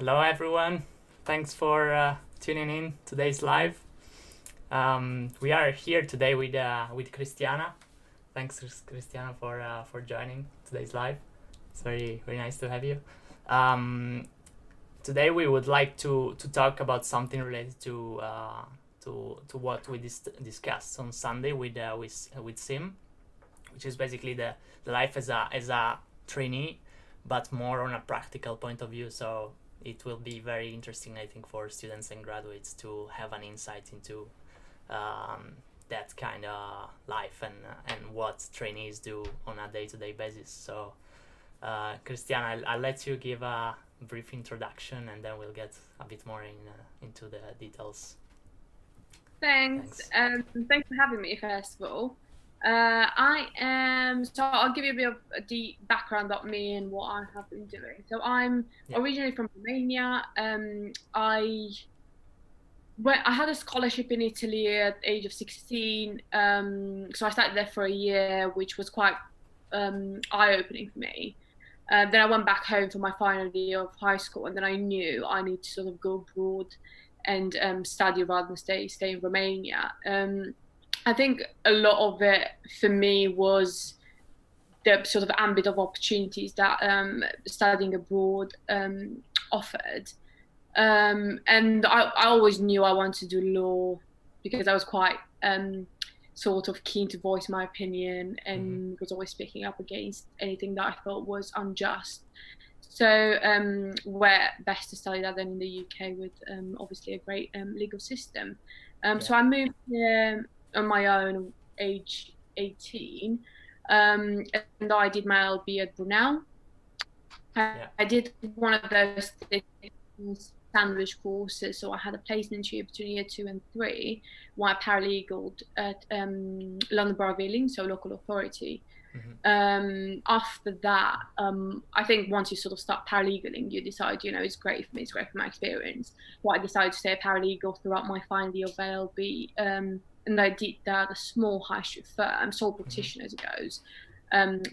Hello everyone. Thanks for tuning in today's live. We are here today with Cristiana. Thanks, Cristiana, for joining today's live. It's very nice to have you. Today we would like to talk about something related to what we discussed on Sunday with Sim, which is basically the life as a trainee, but more on a practical point of view. So it will be very interesting, I think, for students and graduates to have an insight into that kind of life and what trainees do on a day-to-day basis. So Cristiana, I'll let you give a brief introduction, and then we'll get a bit more into the details. Thanks. Thanks for having me, first of all. So I'll give you a bit of a deep background about me and what I have been doing. So I'm originally from Romania. I had a scholarship in Italy at the age of 16. So I started there for a year, which was quite eye-opening for me. Then I went back home for my final year of high school, and then I knew I need to sort of go abroad and study rather than stay in Romania. I think a lot of it for me was the sort of ambit of opportunities that studying abroad offered. And I always knew I wanted to do law because I was quite sort of keen to voice my opinion and was always speaking up against anything that I thought was unjust. So where best to study that than in the UK with obviously a great legal system. So I moved here on my own, age 18, and I did my LB at Brunel. I did one of those sandwich courses, so I had a placement year between year 2 and 3, while I paralegaled at London Borough of Ealing, so local authority. After that, I think once you sort of start paralegaling, you decide, it's great for me, it's great for my experience. Well, I decided to stay a paralegal throughout my final year of LLB, and I did that at a small high street firm, sole practitioner as it goes.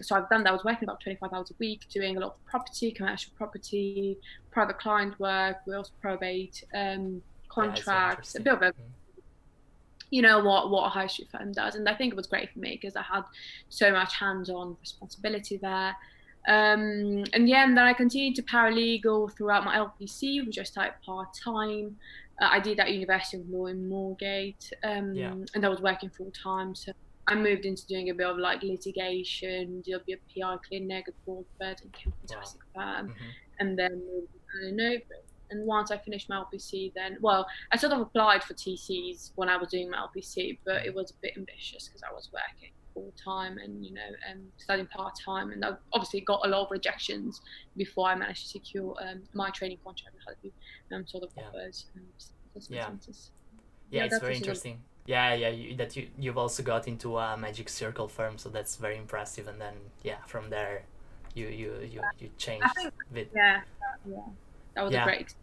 So I've done that. I was working about 25 hours a week, doing a lot of property, commercial property, private client work, wills, probate, contracts, a bit of a, what a high street firm does. And I think it was great for me because I had so much hands-on responsibility there. And then I continued to paralegal throughout my LPC, which I started part-time. I did at University of Law in Moorgate, and I was working full-time. So I moved into doing a bit of like litigation, did a bit of PR clinic at Broadford and came to a fantastic firm, and then moved to Allen Overy. And once I finished my LPC, then, I sort of applied for TCs when I was doing my LPC, but it was a bit ambitious because I was working full time and studying part time, and I obviously got a lot of rejections before I managed to secure my training contract. I had to sort of offers. It's very interesting. You've also got into a magic circle firm, so that's very impressive. And then from there, you changed a bit. That was a great.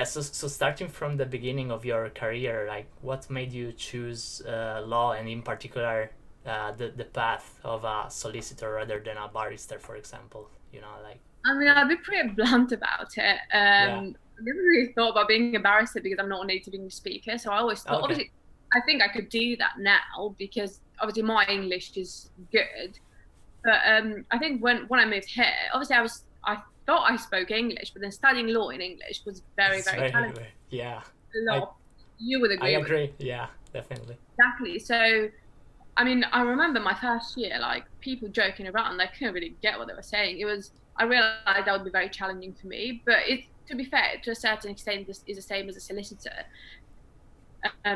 So starting from the beginning of your career, like what made you choose law, and in particular the path of a solicitor rather than a barrister, for example? I'll be pretty blunt about it. I never really thought about being a barrister because I'm not a native English speaker. So I always thought, obviously, I think I could do that now because obviously my English is good. But I think when I moved here, obviously I thought I spoke English, but then studying law in English was very challenging. You would agree. I agree. Yeah, definitely. Exactly. So, I remember my first year, like people joking around, I couldn't really get what they were saying. I realized that would be very challenging for me, but to be fair, to a certain extent, this is the same as a solicitor,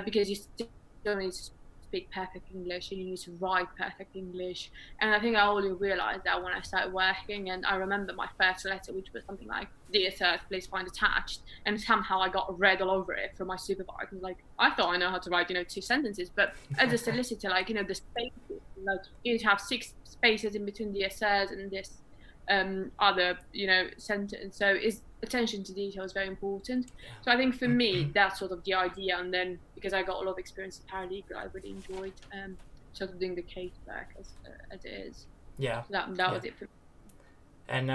because you still need to speak perfect English, and you need to write perfect English. And I think I only realized that when I started working. And I remember my first letter, which was something like, "Dear sir, please find attached," and somehow I got red all over it from my supervisor. Like, I thought I know how to write 2 sentences, but as a solicitor, the spaces, you need to have 6 spaces in between the SRs and this other sentence. So attention to detail is very important. So I think for me, that's sort of the idea. And then because I got a lot of experience as paralegal, I really enjoyed sort of doing the case work as it is. So that was it for me. And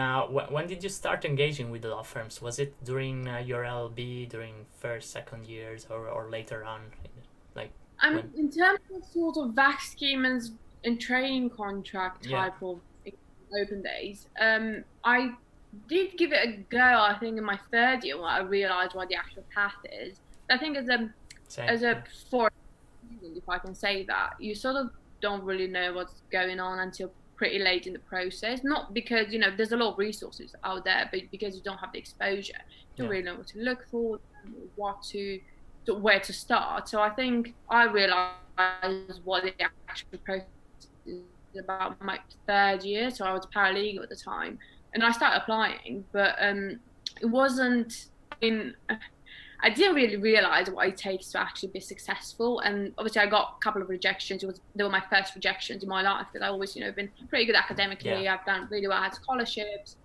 when did you start engaging with the law firms? Was it during your LLB, during first, second years, or later on? Like, In terms of sort of VAC scheme and training contract type of open days, I did give it a go, I think, in my third year when I realised what the actual path is. I think foreign student, if I can say that, you sort of don't really know what's going on until pretty late in the process. Not because, you know, there's a lot of resources out there, but because you don't have the exposure. You don't really know what to look for, where to start. So I think I realised what the actual process is about my third year. So I was a paralegal at the time, and I started applying, but it wasn't. I didn't really realise what it takes to actually be successful. And obviously I got a couple of rejections. They were my first rejections in my life, because I always, you know, been pretty good academically. I've done really well. I had scholarships.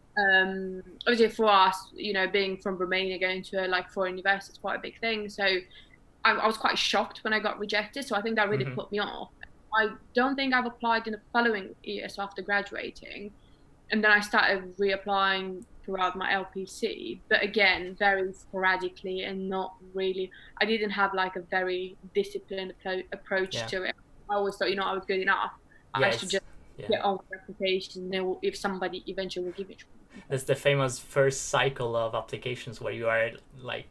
Obviously for us, you know, being from Romania, going to a foreign university is quite a big thing. So I was quite shocked when I got rejected. So I think that really put me off. I don't think I've applied in the following year, so after graduating. And then I started reapplying throughout my LPC, but again, very sporadically and not really. I didn't have like a very disciplined approach to it. I always thought, you know, I was good enough. I should just get on with the application. Then if somebody eventually will give it to me. That's the famous first cycle of applications where you are like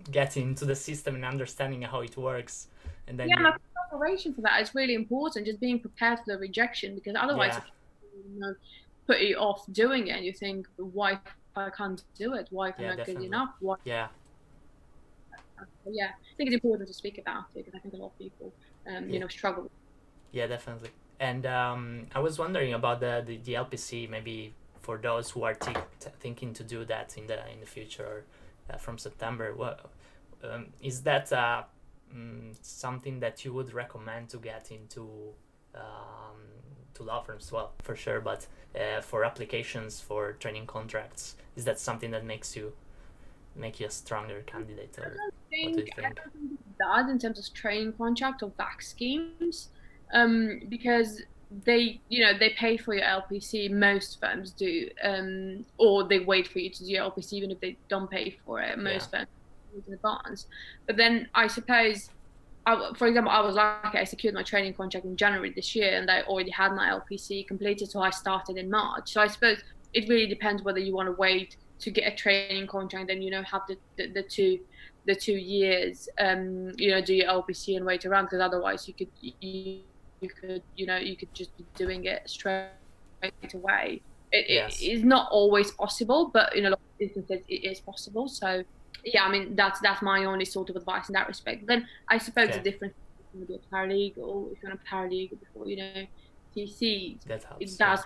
getting into the system and understanding how it works, and then my preparation for that is really important. Just being prepared for the rejection, because otherwise, if you know, put you off doing it, and you think, why if I can't do it? Why if I'm not good enough? Why? Yeah, I think it's important to speak about it, because I think a lot of people, you know, struggle. Yeah, definitely. And I was wondering about the LPC, maybe for those who are thinking to do that in the future, from September. What is that something that you would recommend to get into to law firms? Well, for sure, but for applications for training contracts, is that something that make you a stronger candidate? Or what do you think? I don't think it does in terms of training contract or VAC schemes, because they pay for your LPC. Most firms do, or they wait for you to do your LPC even if they don't pay for it. Most firms do in advance. But then I suppose, for example, I was lucky. I secured my training contract in January this year, and I already had my LPC completed, so I started in March. So I suppose it really depends whether you want to wait to get a training contract, then, you know, have the 2 years, you know, do your LPC and wait around, because otherwise you could just be doing it straight away. It is not always possible, but in a lot of instances it is possible. So yeah, I mean, that's my only sort of advice in that respect. Then I suppose the difference between a paralegal, if you're a paralegal before, you know, TC, that helps, it does.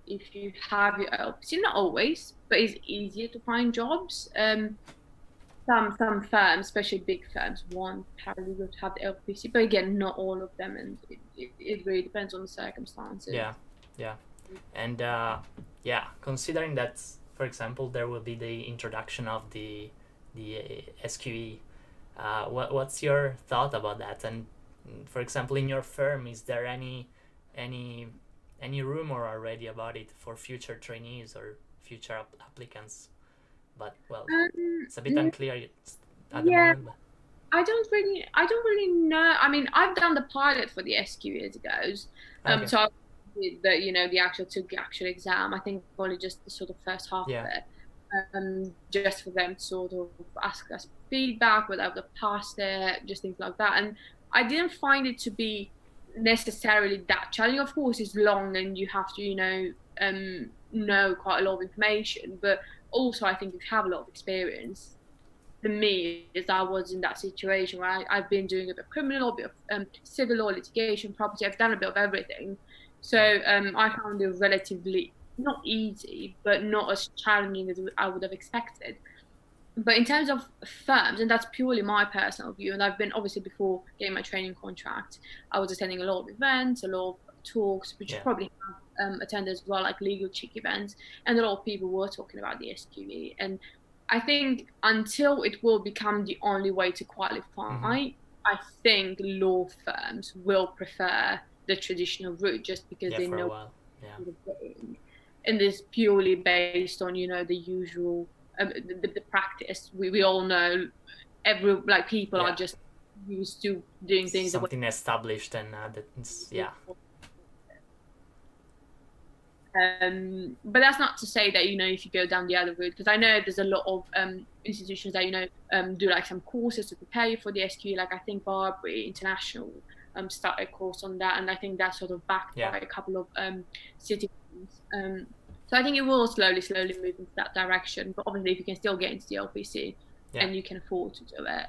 If you have your LPC, not always, but it's easier to find jobs. Some firms, especially big firms, want paralegals to have the LPC, but again, not all of them, and it really depends on the circumstances. Yeah, and considering that, for example, there will be the introduction of the SQE. What's your thought about that? And for example, in your firm, is there any rumor already about it for future trainees or future applicants? But well, it's a bit unclear at the moment. But I don't really know. I mean, I've done the pilot for the SQ years ago. So I did the actual exam. I think only just the sort of first half of it. Just for them to sort of ask us feedback, whether I've passed it, just things like that. And I didn't find it to be necessarily that challenging. Of course, it's long and you have to, know quite a lot of information, but also I think you have a lot of experience. For me, is I was in that situation where I've been doing a bit of criminal law, a bit of civil law, litigation, property. I've done a bit of everything. So I found it relatively not easy, but not as challenging as I would have expected. But in terms of firms, and that's purely my personal view, and I've been, obviously, before getting my training contract, I was attending a lot of events, a lot of talks, which you probably have attended as well, like legal chick events, and a lot of people were talking about the SQE. And I think until it will become the only way to qualify, I think law firms will prefer the traditional route, just because they know. and this purely based on, you know, the usual the practice. We all know people are just used to doing things something established, and that's but that's not to say that, you know, if you go down the other route, because I know there's a lot of institutions that, you know, do like some courses to prepare you for the SQE. Like I think Barbary International started a course on that, and I think that's sort of backed by a couple of cities. So I think it will slowly move into that direction. But obviously, if you can still get into the LPC and you can afford to do it,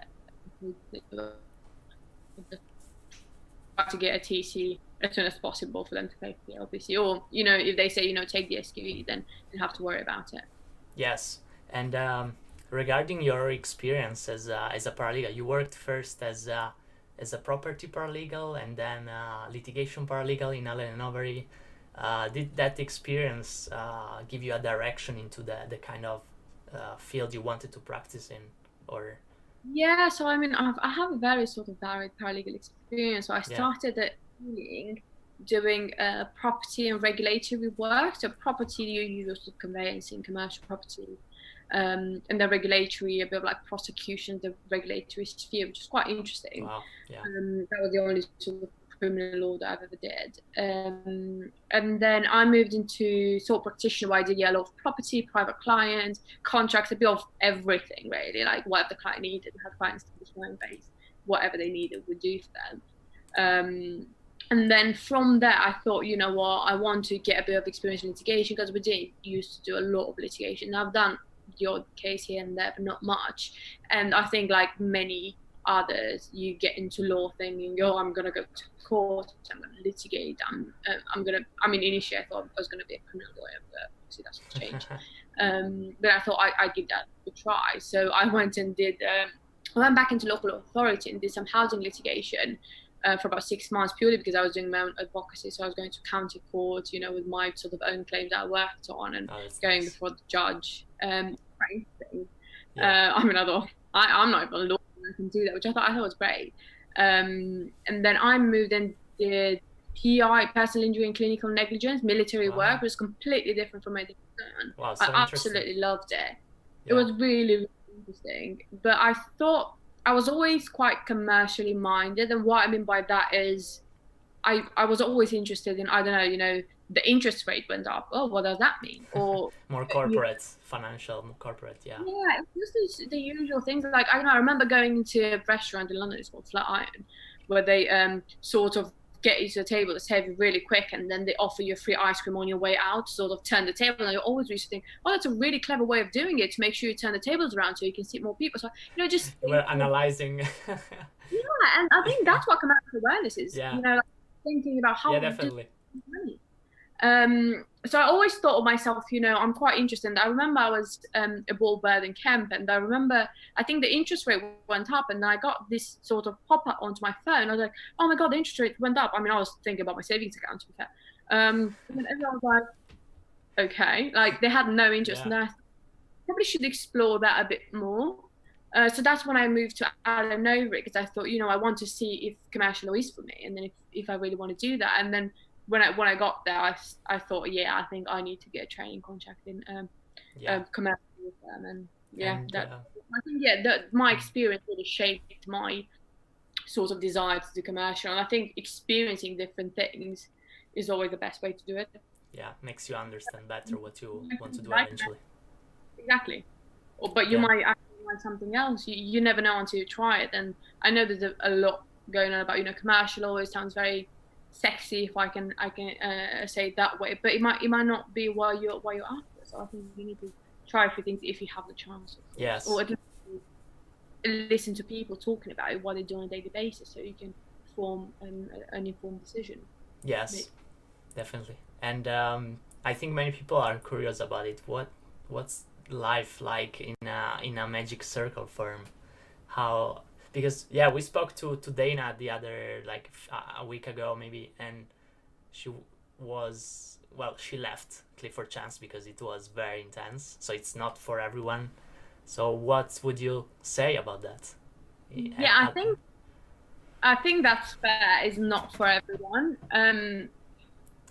to get a TC as soon as possible for them to pay for the LPC. Or, you know, if they say, you know, take the SQE, then you have to worry about it. Yes. And regarding your experience as a paralegal, you worked first as a property paralegal and then litigation paralegal in Allen Overy. Did that experience give you a direction into the kind of field you wanted to practice in, or? Yeah, so I mean, I have a very sort of varied paralegal experience. So I started at doing property and regulatory work. So property, you use conveyancing, commercial property, and the regulatory, a bit of like prosecution, the regulatory sphere, which is quite interesting. Wow. Yeah. That was the only sort of criminal law that I've ever did. And then I moved into sole practitioner, where I did a lot of property, private client, contracts, a bit of everything really, like whatever the client needed. We had clients to be client based, whatever they needed would do for them. And then from there, I thought, you know what, I want to get a bit of experience in litigation, because we did used to do a lot of litigation. I've done the odd case here and there, but not much. And I think like many others, you get into law thinking, oh, I'm going to go to court, I'm going to litigate, initially I thought I was going to be a criminal lawyer, but obviously that's changed. But I thought I'd give that a try. So I went and I went back into local authority and did some housing litigation for about 6 months, purely because I was doing my own advocacy. So I was going to county court, you know, with my sort of own claims that I worked on, and going before the judge. Quite interesting. I'm not even a lawyer, I can do that, which I thought was great. And then I moved and did PI, personal injury and clinical negligence, military work, which was completely different from anything I've done. Wow, so I absolutely loved it. It was really, really interesting. But I thought I was always quite commercially minded, and what I mean by that is I was always interested in, I don't know, you know, the interest rate went up. Oh, what does that mean? Or more corporate, financial, more corporate, yeah. Yeah, it's just the usual things. Like I remember going into a restaurant in London, it's called Flatiron, where they sort of get you to the table, it's heavy really quick, and then they offer you free ice cream on your way out, sort of turn the table, and you always used to think, oh, that's a really clever way of doing it, to make sure you turn the tables around so you can seat more people. So, you know, just we're analyzing. Yeah, and I think that's what commercial awareness is. Yeah. You know, like thinking about how definitely. money. So I always thought of myself, you know, I'm quite interested. I remember I was a ball bird in camp, and I remember, I think the interest rate went up, and I got this sort of pop-up onto my phone. I was like, oh my God, the interest rate went up. I mean, I was thinking about my savings account, to be fair. And everyone was like, okay, like they had no interest. And I probably should explore that a bit more. So that's when I moved to Allen Overy, because I thought, you know, I want to see if commercial law is for me, and then if I really want to do that. And then when I got there, I thought, I think I need to get a training contract in commercial with them, and I think my experience really shaped my sort of desire to do commercial, and I think experiencing different things is always the best way to do it. Yeah, makes you understand better what you want to do eventually. Exactly. But you might actually like something else. You never know until you try it. And I know there's a lot going on about, you know, commercial always sounds very sexy, if I can say it that way, but it might not be what you're after. So I think you need to try a few things if you have the chance, yes, or at least listen to people talking about it, what they do on a daily basis, so you can form an informed decision. Yes, definitely. And I think many people are curious about it. What's life like in a magic circle firm? How? Because we spoke to Dana the other, like a week ago maybe, and she left Clifford Chance because it was very intense, so it's not for everyone. So what would you say about that? I think that's fair. It's not for everyone.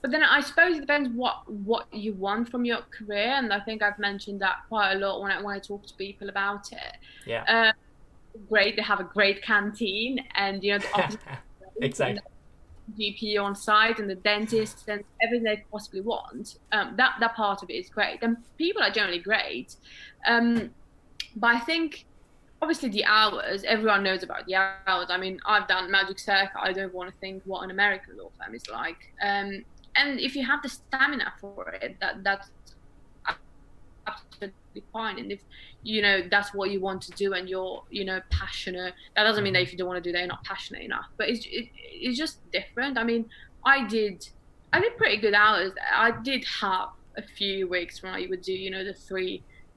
But then I suppose it depends what you want from your career, and I think I've mentioned that quite a lot when I talk to people about it. Yeah. Great, they have a great canteen, and you know the office Exactly. GP on site and the dentist and everything they possibly want. That part of it is great, and people are generally great. But I think obviously the hours, everyone knows about the hours. I mean, I've done Magic Circle. I don't want to think what an American law firm is like. And if you have the stamina for it, that's absolutely fine. And if you know that's what you want to do and you're passionate, that doesn't mean that if you don't want to do that you're not passionate enough. But it's just different. I mean, I did pretty good hours. I did have a few weeks when I would do the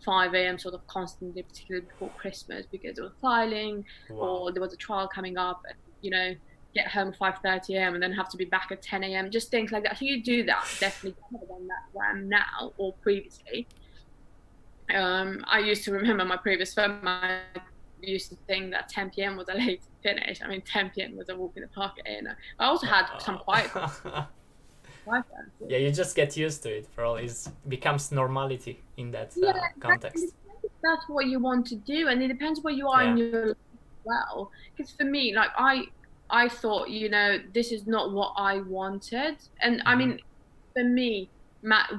5 a.m. sort of constantly, particularly before Christmas, because there was filing or there was a trial coming up, and get home at 5:30 a.m. and then have to be back at 10 a.m. Just things like that. So you do that definitely better than that where I'm now or previously. I used to remember my previous firm. I used to think that 10 p.m. was a late finish. I mean, 10 p.m. was a walk in the park at A&O. I also had some quiet. Yeah, you just get used to it. For all, it becomes normality in that context. That's what you want to do, and it depends where you are in your life as well. Because for me, like I thought, this is not what I wanted, and I mean, for me,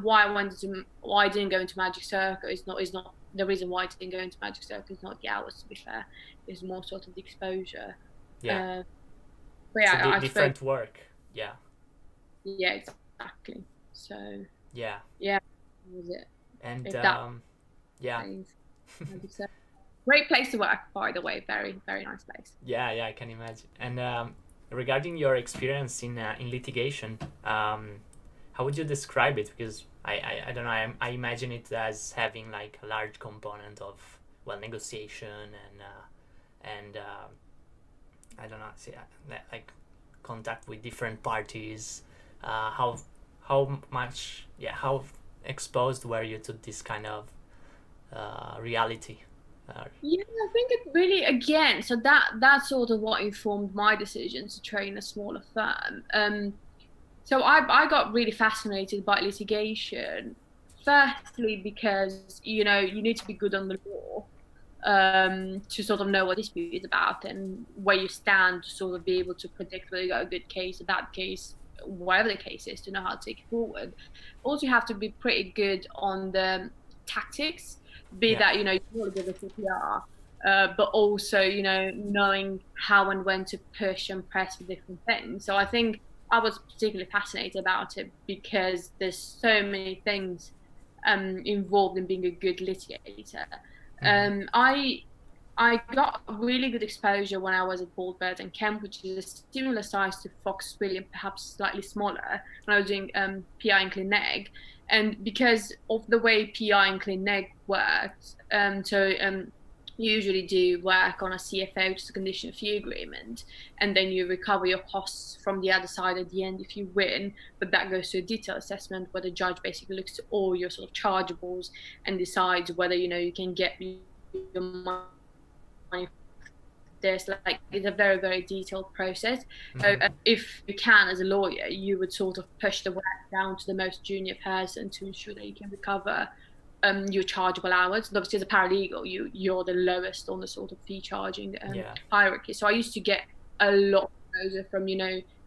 why I didn't go into Magic Circle is not the reason why I didn't go into Magic Circle. Is not the hours, to be fair. It's more sort of the exposure. Yeah. But yeah, different work. Yeah. Yeah, exactly. So. Yeah. Yeah. That was it. And yeah. Great place to work, by the way. Very, very nice place. Yeah, I can imagine. And regarding your experience in litigation, how would you describe it? Because I don't know. I imagine it as having like a large component of negotiation and I don't know, like contact with different parties. How exposed were you to this kind of reality? Yeah, I think it really, again, so that's sort of what informed my decision to train a smaller firm. So I got really fascinated by litigation, firstly because you need to be good on the law to sort of know what dispute is about and where you stand to sort of be able to predict whether you got a good case, a bad case, whatever the case is, to know how to take it forward. Also, you have to be pretty good on the tactics, that you're really good at CPR, but also knowing how and when to push and press for different things. So I think I was particularly fascinated about it because there's so many things involved in being a good litigator. I got really good exposure when I was at Baldbird and Kemp, which is a similar size to Fox William, perhaps slightly smaller, when I was doing PI and Clean Neg. And because of the way PI and Clean Neg worked, you usually do work on a CFO, which is a condition of fee agreement, and then you recover your costs from the other side at the end if you win, but that goes to a detailed assessment where the judge basically looks at all your sort of chargeables and decides whether you can get your money. It's a very, very detailed process. So if you can, as a lawyer, you would sort of push the work down to the most junior person to ensure that you can recover your chargeable hours. And obviously, as a paralegal, you're the lowest on the sort of fee charging hierarchy. So I used to get a lot of exposure from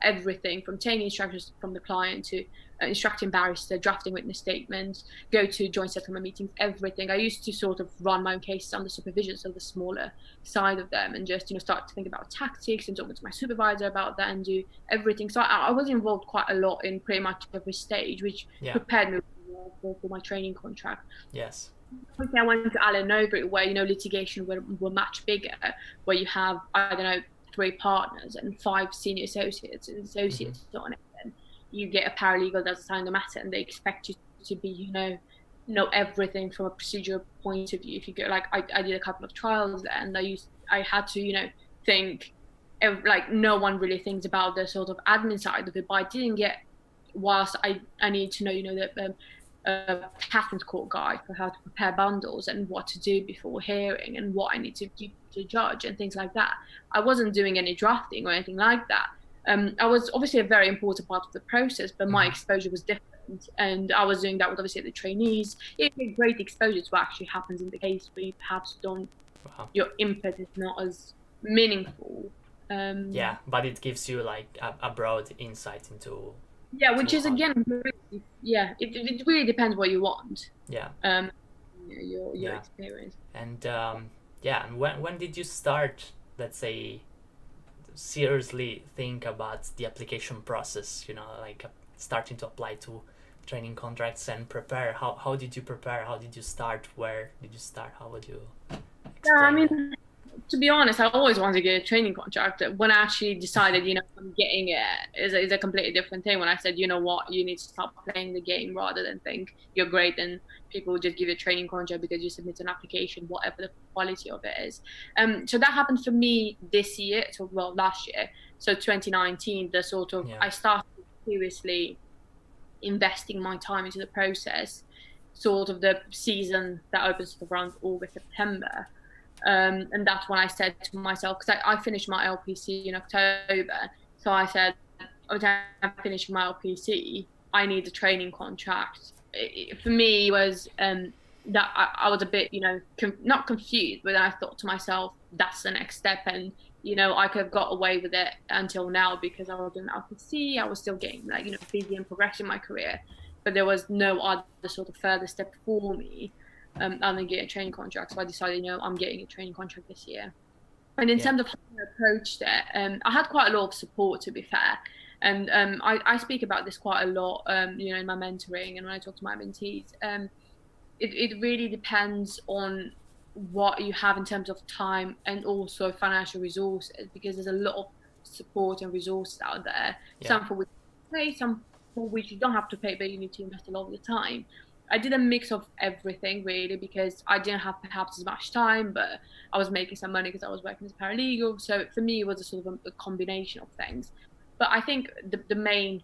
everything from taking instructions from the client to instructing barrister, drafting witness statements, go to joint settlement meetings, everything. I used to sort of run my own cases under supervision, so the smaller side of them, and just start to think about tactics and talking to my supervisor about that and do everything. So I was involved quite a lot in pretty much every stage, which prepared me for my training contract. Yes. I went to Allen Overy, where litigation were much bigger, where you have 3 partners and 5 senior associates and associates on it. And you get a paralegal that doesn't sign the matter, and they expect you to be know everything from a procedural point of view. If you go, I did a couple of trials there, and I had to think, no one really thinks about the sort of admin side of it, but I didn't get, whilst I need to know that patent court guide for how to prepare bundles and what to do before hearing and what I need to do to judge and things like that. I wasn't doing any drafting or anything like that, I was obviously a very important part of the process, but my exposure was different. And I was doing that with obviously the trainees. It's a great exposure to what actually happens in the case where you perhaps don't, your input is not as meaningful. Yeah, but it gives you like a broad insight into. Yeah, which is again, really, yeah, it really depends what you want. Yeah. Your experience. And yeah, and when did you start, let's say, seriously think about the application process? You know, like starting to apply to training contracts and prepare. How did you prepare? How did you start? Where did you start? How would you explain? Yeah, I mean, to be honest, I always wanted to get a training contract. When I actually decided, you know, I'm getting it is a completely different thing. When I said, you know what, you need to start playing the game rather than think you're great and people will just give you a training contract because you submit an application, whatever the quality of it is. So that happened for me this year, last year. So 2019, the sort of, I started seriously investing my time into the process, sort of the season that opens around August, September. And that's when I said to myself, because I finished my LPC in October. So I said, by the time I'm finishing my LPC, I need a training contract. For me, it was that I was a bit, you know, not confused, but I thought to myself, that's the next step. And, you know, I could have got away with it until now because I was doing LPC. I was still getting, like, you know, busy and progressing my career. But there was no other sort of further step for me. And then get a training contract. So I decided, you know, I'm getting a training contract this year. And in terms of how I approached it, I had quite a lot of support, to be fair. And I speak about this quite a lot, you know, in my mentoring and when I talk to my mentees. It really depends on what you have in terms of time and also financial resources, because there's a lot of support and resources out there. Some for which you pay, some for which you don't have to pay, but you need to invest a lot of the time. I did a mix of everything really because I didn't have perhaps as much time, but I was making some money because I was working as a paralegal. So for me, it was a sort of a combination of things. But I think the main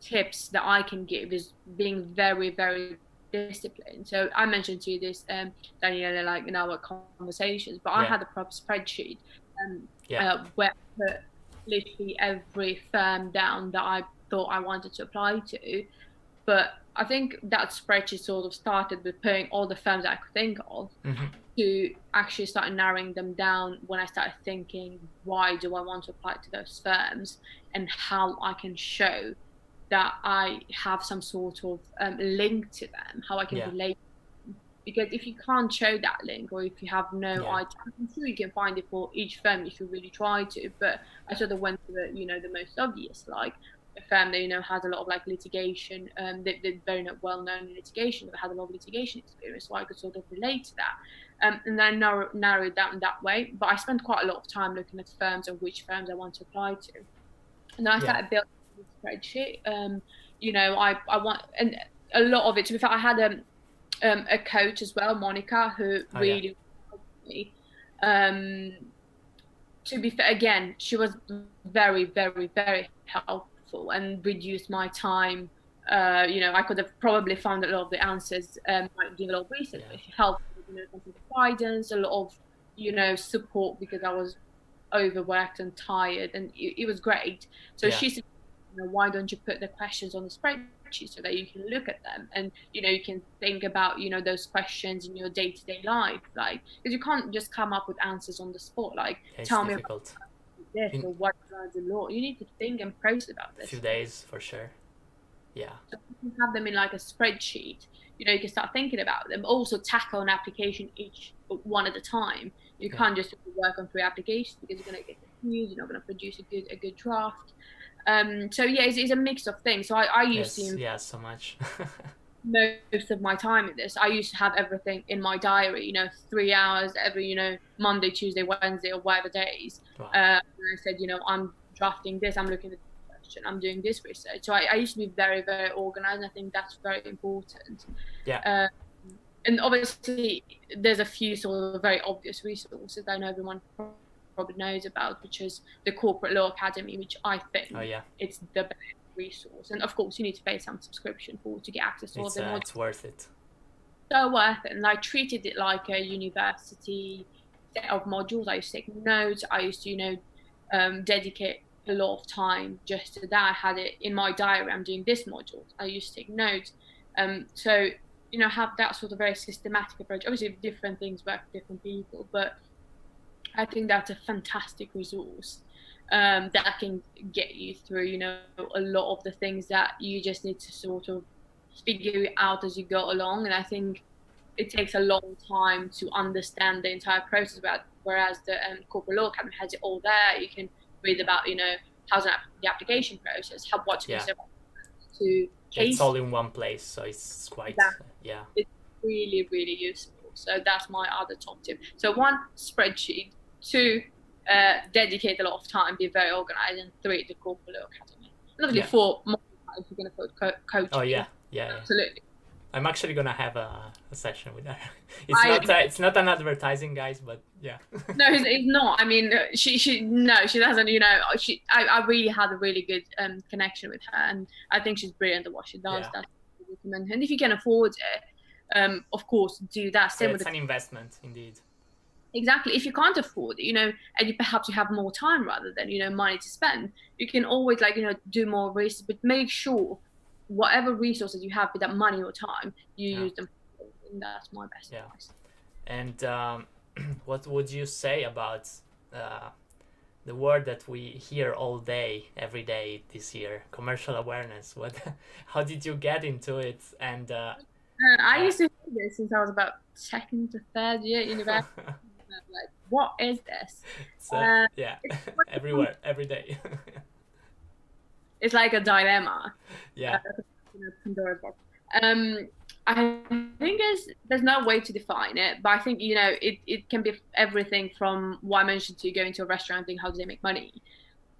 tips that I can give is being very, very disciplined. So I mentioned to you this, Daniela, like in our conversations, but I had a proper spreadsheet where I put literally every firm down that I thought I wanted to apply to. But I think that spreadsheet sort of started with putting all the firms that I could think of to actually start narrowing them down when I started thinking, why do I want to apply to those firms and how I can show that I have some sort of link to them, how I can relate. Because if you can't show that link or if you have no idea, I'm sure you can find it for each firm if you really try to, but I sort of went for the, you know, the most obvious, like a firm that, you know, has a lot of like litigation, they're very well known in litigation, but had a lot of litigation experience, so I could sort of relate to that. And then narrow it down that way. But I spent quite a lot of time looking at firms and which firms I want to apply to. And then I started building a spreadsheet. You know, I want, and a lot of it, to be fair, I had a coach as well, Monica, who really helped me. To be fair, again, she was very, very, very helpful and reduced my time. You know, I could have probably found a lot of the answers by doing a lot of research, but she helped with, you know, some guidance, a lot of, you know, support because I was overworked and tired, and it was great. So she said, you know, why don't you put the questions on the spreadsheet so that you can look at them and, you know, you can think about, you know, those questions in your day-to-day life, like, because you can't just come up with answers on the spot, like, tell me about this or what are the law. You need to think and process about this. A few days for sure. Yeah. So you can have them in like a spreadsheet. You know, you can start thinking about them. Also tackle an application each one at a time. You can't just work on 3 applications because you're going to get confused. You're not going to produce a good draft. So yeah, it's a mix of things. So I used to so much. most of my time in this. I used to have everything in my diary, you know, 3 hours every, you know, Monday, Tuesday, Wednesday, or whatever days. Wow. And I said, you know, I'm drafting this, I'm looking at this question, I'm doing this research. So I used to be very, very organized. I think that's very important. Yeah. And obviously, there's a few sort of very obvious resources that I know everyone probably knows about, which is the Corporate Law Academy, which I think it's the best resource. And of course, you need to pay some subscription to get access to all the modules. It's worth it. So worth it. And I treated it like a university set of modules. I used to take notes. I used to, you know, dedicate a lot of time just to that. I had it in my diary. I'm doing this module. I used to take notes. So, you know, have that sort of very systematic approach. Obviously, different things work for different people, but I think that's a fantastic resource that can get you through, you know, a lot of the things that you just need to sort of figure out as you go along. And I think it takes a long time to understand the entire process about, whereas the corporate law academy has it all there. You can read about, you know, how's the application process, what to consider to case. It's all in one place, so it's quite it's really, really useful. So that's my other top tip. So 1, spreadsheet. 2, dedicate a lot of time, be very organized, and 3, the corporate law academy. And obviously 4, more time if you're going to coach. Oh yeah, absolutely. I'm actually gonna have a session with her. It's not an advertising, guys, but yeah. No, it's not. I mean, she doesn't. You know, I really had a really good connection with her, and I think she's brilliant at what she does. That's recommend. And if you can afford it, of course, do that. Same with it's an investment, indeed. Exactly. If you can't afford it, you know, and perhaps you have more time rather than, you know, money to spend, you can always, like, you know, do more research, but make sure whatever resources you have with that money or time, you use them. And that's my best advice. And what would you say about the word that we hear all day, every day this year, commercial awareness? How did you get into it? And I used to hear this since I was about 2nd to 3rd year at university. Like, what is this? Everywhere, every day. It's like a dilemma. Pandora's box. I think there's no way to define it, but I think, you know, it can be everything from what I mentioned to going to a restaurant thinking, how do they make money,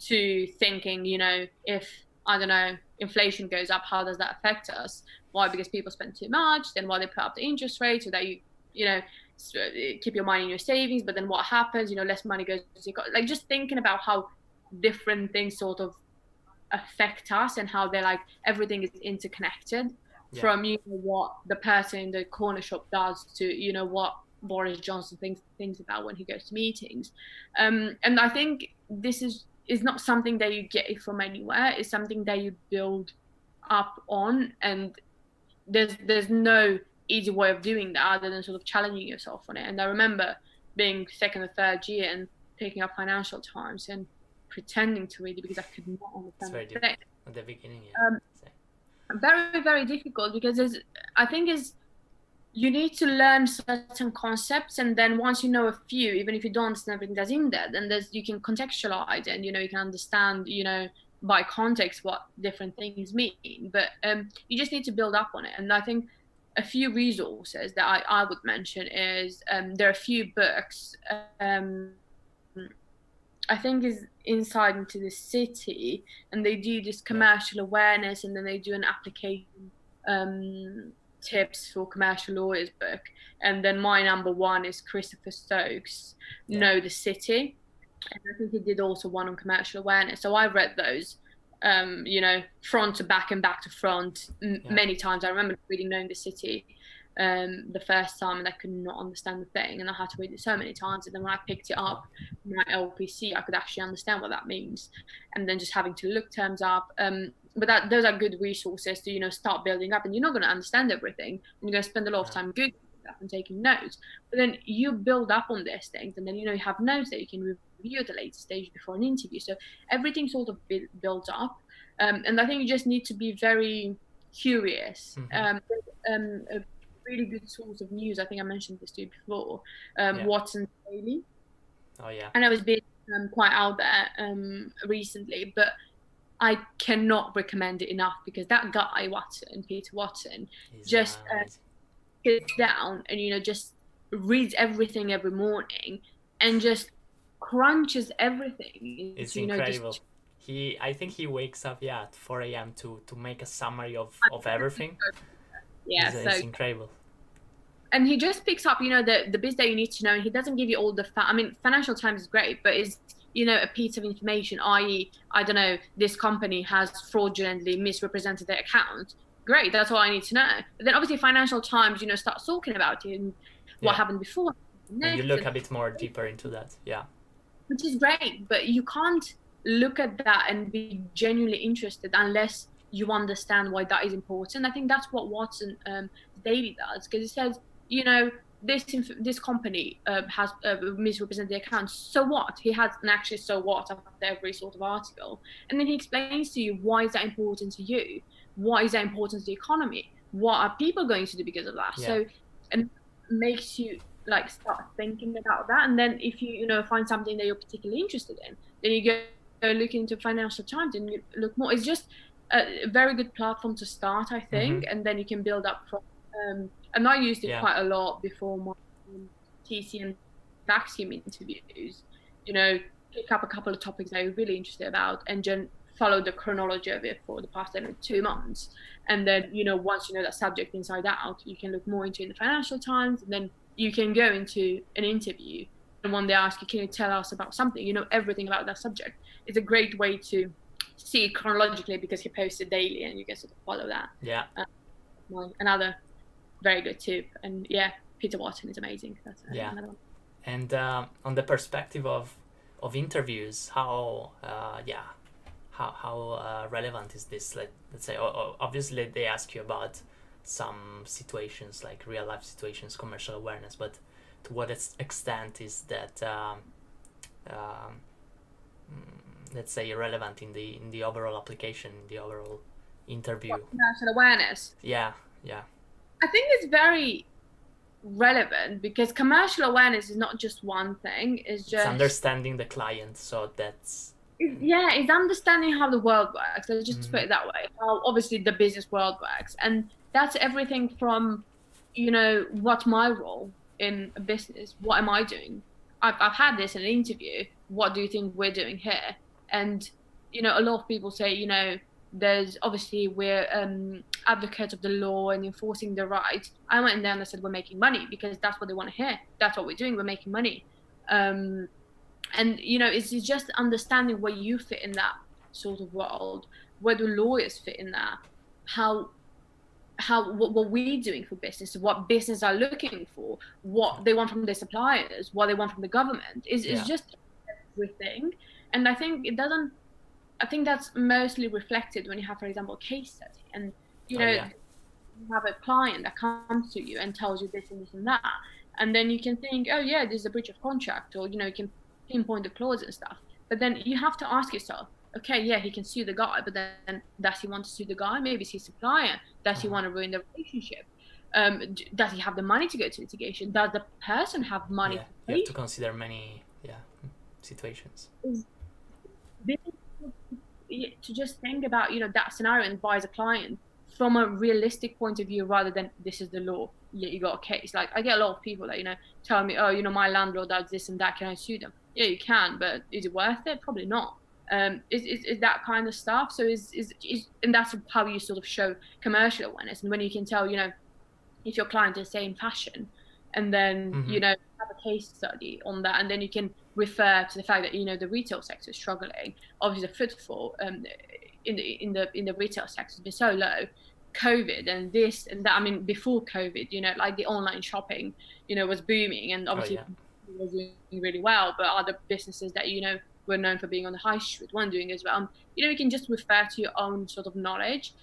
to thinking, you know, if, I don't know, inflation goes up, how does that affect us? Why? Because people spend too much, then why they put up the interest rate so that you know, keep your money in your savings, but then what happens, you know, less money goes to like, just thinking about how different things sort of affect us and how they're like, everything is interconnected. From, you know, what the person in the corner shop does to, you know, what Boris Johnson thinks about when he goes to meetings. And I think this is not something that you get from anywhere. It's something that you build up on, and there's no easy way of doing that other than sort of challenging yourself on it. And I remember being 2nd or 3rd year and picking up Financial Times and pretending to read it because I could not understand. It's very difficult at the beginning. Very, very difficult, because I think you need to learn certain concepts, and then once you know a few, even if you don't understand everything that's in there, then you can contextualize, and, you know, you can understand, you know, by context what different things mean. But you just need to build up on it. And I think a few resources that I would mention is there are a few books. I think is Inside into the City, and they do this commercial awareness, and then they do an application tips for commercial lawyers book. And then my number 1 is Christopher Stokes' Know the City, and I think he did also one on commercial awareness. So I've read those, you know, front to back and back to front many times. I remember reading Know the City the first time, and I could not understand the thing, and I had to read it so many times. And then when I picked it up, my LPC, I could actually understand what that means, and then just having to look terms up. But those are good resources to, you know, start building up. And you're not going to understand everything, and you're going to spend a lot of time googling stuff and taking notes. But then you build up on these things, and then, you know, you have notes that you can review at a later stage before an interview. So everything sort of builds up, and I think you just need to be very curious. A really good source of news, I think I mentioned this to you before, Watson's Daily. And I was being quite out there recently, but I cannot recommend it enough, because that guy Peter Watson, just gets down and, you know, just reads everything every morning and just crunches everything. It's incredible. I think he wakes up at 4 a.m. to make a summary of everything. It's incredible. And he just picks up, you know, the bits that you need to know. And he doesn't give you all the I mean, Financial Times is great, but it's, you know, a piece of information, i.e., I don't know, this company has fraudulently misrepresented their account. Great, that's all I need to know. But then obviously Financial Times, you know, starts talking about it and what happened before. And you look a bit more deeper into that, which is great, but you can't look at that and be genuinely interested unless you understand why that is important. I think that's what Watson Daily does, because it says, you know, this company has misrepresented the accounts. So what? He has an actually so what after every sort of article, and then he explains to you why is that important to you, why is that important to the economy, what are people going to do because of that. Yeah. So, and makes you like start thinking about that, and then if you find something that you're particularly interested in, then you go look into Financial Times and you look more. It's just a very good platform to start, I think, and then you can build up from. And I used it quite a lot before my TC and vacuum interviews. You know, pick up a couple of topics that you're really interested about, and then follow the chronology of it for the past 2 months. And then, you know, once you know that subject inside out, you can look more into it in the Financial Times, and then you can go into an interview. And when they ask you, can you tell us about something, you know everything about that subject. It's a great way to see it chronologically because he posts it daily, and you can sort of follow that. Yeah. Another very good tip. And yeah, Peter Watson is amazing. That's another one. And on the perspective of interviews, how relevant is this? Let's say, obviously they ask you about some situations, like real life situations, commercial awareness, but to what extent is that let's say relevant in the overall application, in the overall interview? Commercial awareness. Yeah. I think it's very relevant because commercial awareness is not just one thing. It's understanding the client. So that's it's understanding how the world works. Let's just put it that way. How obviously the business world works, and that's everything from, you know, what's my role in a business? What am I doing? I've had this in an interview. What do you think we're doing here? And you know, a lot of people say, you know, there's obviously we're advocates of the law and enforcing the rights. I went in there and I said we're making money because that's what they want to hear. That's what we're doing. We're making money. And you know, it's just understanding where you fit in that sort of world, where the lawyers fit in that, what we're doing for business, what business are looking for, what they want from their suppliers, what they want from the government. Is just everything. And I think that's mostly reflected when you have, for example, a case study, and you know, you have a client that comes to you and tells you this and this and that, and then you can think, oh yeah, this is a breach of contract, or you know, you can pinpoint the clause and stuff. But then you have to ask yourself, okay, yeah, he can sue the guy, but then does he want to sue the guy? Maybe it's his supplier. Does he want to ruin the relationship? Does he have the money to go to litigation? Does the person have money? Yeah, you have to consider many situations. To just think about, you know, that scenario and advise a client from a realistic point of view rather than this is the law. Yeah, you got a case. Like I get a lot of people that, you know, tell me, oh, you know, my landlord does this and that. Can I sue them? Yeah, you can, but is it worth it? Probably not. Is that kind of stuff. So and that's how you sort of show commercial awareness. And when you can tell, you know, if your client is saying fashion, and then you know, have a case study on that, and then you can refer to the fact that, you know, the retail sector is struggling. Obviously, the footfall in the retail sector has been so low. COVID and this and that. I mean, before COVID, you know, like the online shopping, you know, was booming, and obviously it was doing really well. But other businesses that, you know, were known for being on the high street weren't doing as well. You know, you can just refer to your own sort of knowledge,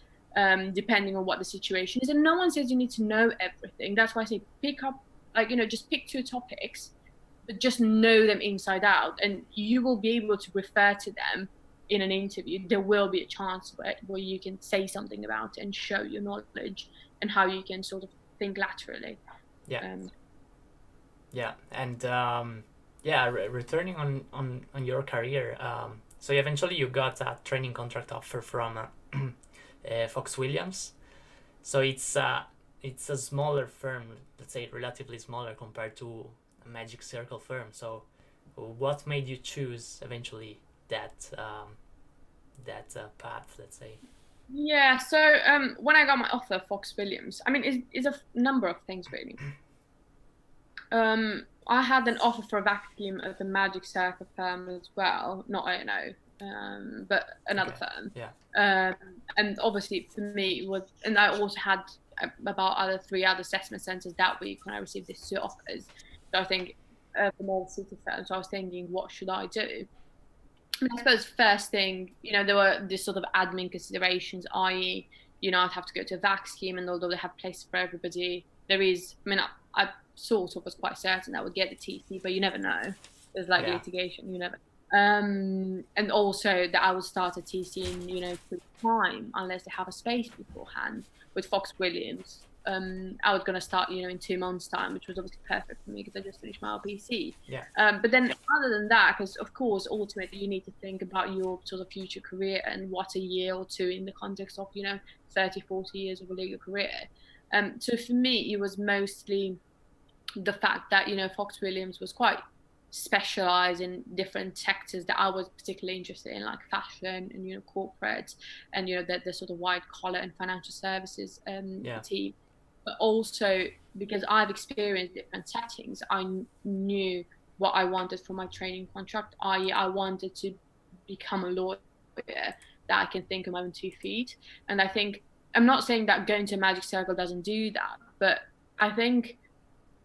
depending on what the situation is. And no one says you need to know everything. That's why I say pick up, like, you know, just pick 2 topics, but just know them inside out, and you will be able to refer to them in an interview. There will be a chance where you can say something about it and show your knowledge and how you can sort of think laterally. Returning on your career, so eventually you got a training contract offer from Fox Williams. So it's a smaller firm, let's say relatively smaller compared to a Magic Circle firm. So what made you choose eventually that path, let's say? Yeah, so when I got my offer, Fox Williams, I mean, it's a number of things really. I had an offer for a vacuum at the Magic Circle firm as well, not O&O, but another firm. Yeah. And obviously for me it was, and I also had about 3 other assessment centres that week when I received these 2 offers. So I think for more city firms, so I was thinking, what should I do? I suppose first thing, there were this sort of admin considerations, i.e., I'd have to go to a VAC scheme, and although they have places for everybody, there is, I sort of was quite certain I would get the TC, but you never know. There's like litigation, you never. And also that I would start a TC in, quick time, unless they have a space beforehand. With Fox Williams, I was going to start, in 2 months' time, which was obviously perfect for me because I just finished my LPC. Yeah. But then other than that, because of course, ultimately you need to think about your sort of future career and what a year or two in the context of, 30, 40 years of a legal career. So for me, it was mostly the fact that, Fox Williams was quite specialized in different sectors that I was particularly interested in, like fashion and, corporate and, the sort of white collar and financial services team. But also because I've experienced different settings, I knew what I wanted for my training contract, i.e. I wanted to become a lawyer that I can think on my own 2 feet. And I think, I'm not saying that going to a magic circle doesn't do that, but I think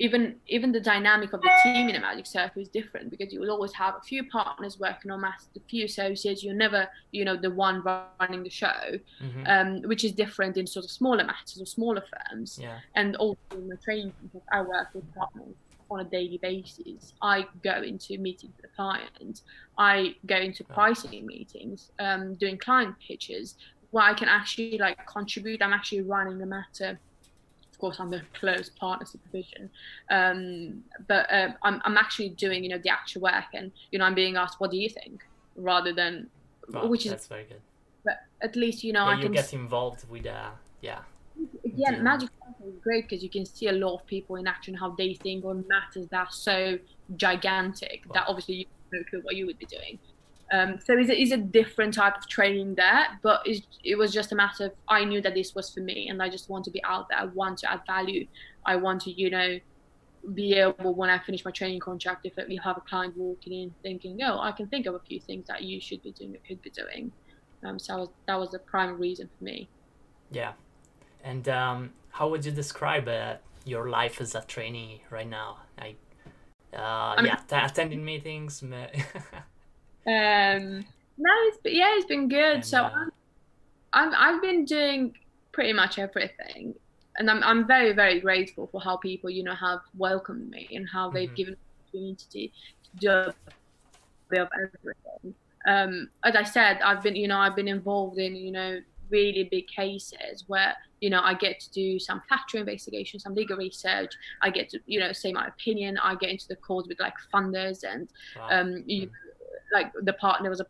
even the dynamic of the team in a magic circle is different, because you will always have a few partners working on matters, a few associates. You're never, the one running the show, which is different in sort of smaller matters or smaller firms. Yeah. And also in the training contract, I work with partners on a daily basis. I go into meetings with the client. I go into pricing meetings, doing client pitches, where I can actually contribute. I'm actually running the matter. Of course, under close partner supervision, but I'm actually doing the actual work, and I'm being asked, what do you think, rather than that's very good. But at least I can you get involved with Magic is great because you can see a lot of people in action, how they think on matters that are so gigantic that obviously you have no clue what you would be doing. So it's a different type of training there, but it was just a matter of, I knew that this was for me, and I just want to be out there. I want to add value. I want to, be able, when I finish my training contract, if you have a client walking in thinking, I can think of a few things that you should be doing or could be doing. So that was the prime reason for me. Yeah. And how would you describe your life as a trainee right now? Attending meetings. No, it's been good. And, so I've been doing pretty much everything, and I'm very, very grateful for how people have welcomed me and how they've given me the opportunity to do a bit of everything. As I said, I've been involved in really big cases where I get to do some factual investigation, some legal research. I get to say my opinion. I get into the calls with funders and the partner was a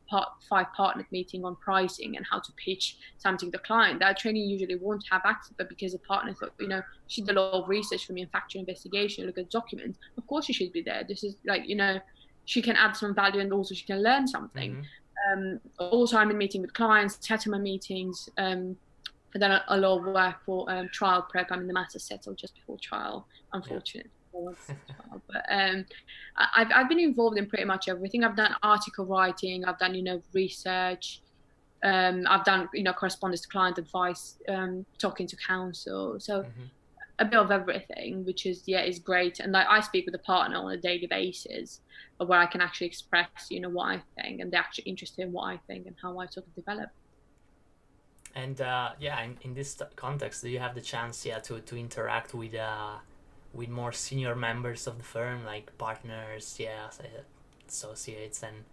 5-partner meeting on pricing and how to pitch something to the client. That trainee usually won't have access, but because the partner thought, she did a lot of research for me in factual investigation, look at documents, of course she should be there. This is she can add some value, and also she can learn something. Also, I'm in meeting with clients, settlement meetings, and then a lot of work for trial prep. I'm in the matter settled just before trial, unfortunately. But I've been involved in pretty much everything. I've done article writing, I've done research, I've done correspondence to client advice, talking to counsel, so a bit of everything, which is great. And I speak with the partner on a daily basis, where I can actually express what I think, and they're actually interested in what I think and how I sort of develop. And in this context, do you have the chance to interact with more senior members of the firm, like partners, associates, and